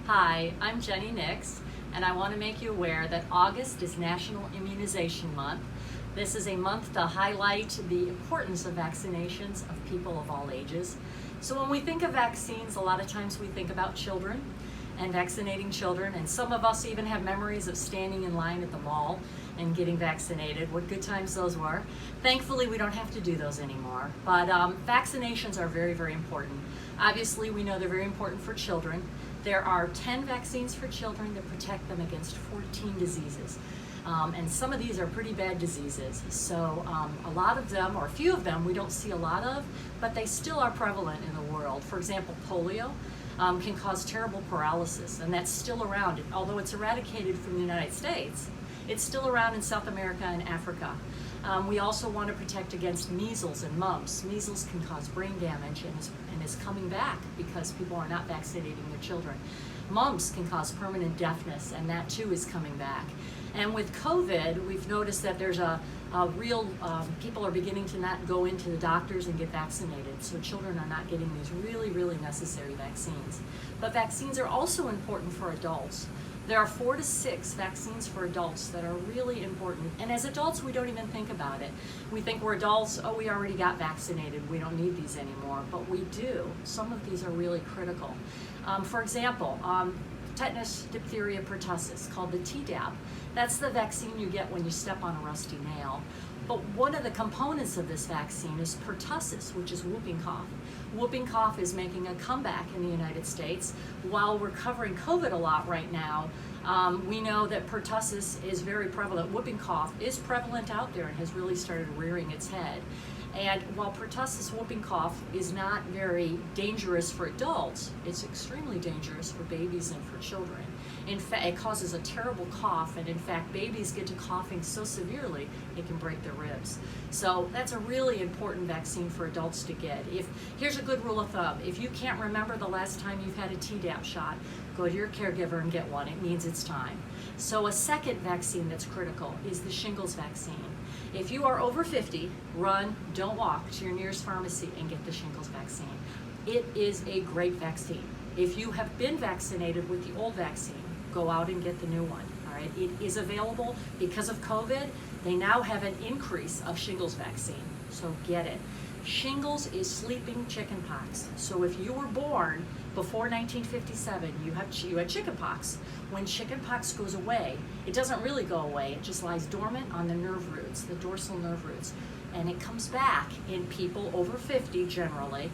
Hi, I'm Jenny Nix, and I want to make you aware that August is National Immunization Month. This is a month to highlight the importance of vaccinations of people of all ages. So when we think of vaccines, a lot of times we think about children and vaccinating children, and some of us even have memories of standing in line at the mall and getting vaccinated. What good times those were. Thankfully, we don't have to do those anymore, but vaccinations are very, very important. Obviously, we know they're very important for children. There are 10 vaccines for children that protect them against 14 diseases. And some of these are pretty bad diseases. So a lot of them, or a few of them, we don't see a lot of, but they still are prevalent in the world. For example, polio can cause terrible paralysis, and that's still around. Although it's eradicated from the United States, it's still around in South America and Africa. We also want to protect against measles and mumps. Measles can cause brain damage and is coming back because people are not vaccinating their children. Mumps can cause permanent deafness, and that too is coming back. And with COVID, we've noticed that there's a real, people are beginning to not go into the doctors and get vaccinated, so children are not getting these really, really necessary vaccines. But vaccines are also important for adults. There are 4 to 6 vaccines for adults that are really important. And as adults, we don't even think about it. We think we're adults, oh, we already got vaccinated, we don't need these anymore, but we do. Some of these are really critical. For example, tetanus, diphtheria, pertussis, called the Tdap. That's the vaccine you get when you step on a rusty nail. But one of the components of this vaccine is pertussis, which is whooping cough. Whooping cough is making a comeback in the United States. While we're covering COVID a lot right now, we know that pertussis is very prevalent. Whooping cough is prevalent out there and has really started rearing its head. And while pertussis whooping cough is not very dangerous for adults, it's extremely dangerous for babies and for children. In fact, it causes a terrible cough, and in fact, babies get to coughing so severely it can break their ribs. So that's a really important vaccine for adults to get. Here's a good rule of thumb. If you can't remember the last time you've had a Tdap shot, go to your caregiver and get one. It means it's time. So a second vaccine that's critical is the Shingles Vaccine. If you are over 50, run, don't walk to your nearest pharmacy and get the Shingles Vaccine. It is a great vaccine. If you have been vaccinated with the old vaccine, go out and get the new one. All right, it is available because of COVID. They now have an increase of Shingles Vaccine, so get it. Shingles is sleeping chickenpox. So if you were born before 1957, you had chickenpox. When chickenpox goes away, it doesn't really go away. It just lies dormant on the nerve roots, the dorsal nerve roots, and it comes back in people over 50 generally.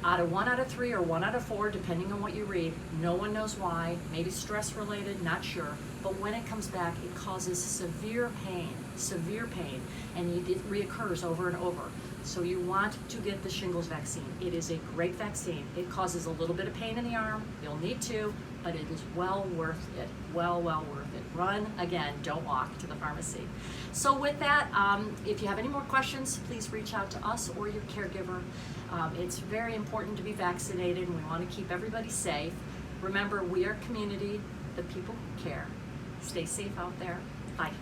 1 out of 3 or 1 out of 4, depending on what you read. No one knows why, maybe stress related, not sure. But when it comes back, it causes severe pain, and it reoccurs over and over. So you want to get the Shingles Vaccine. It is a great vaccine. It causes a little bit of pain in the arm. You'll need to, but it is well worth it. Well worth it. Run, again, don't walk to the pharmacy. So with that, if you have any more questions, please reach out to us or your caregiver. It's very important to be vaccinated, and we want to keep everybody safe. Remember, we are community, the people who care. Stay safe out there. Bye.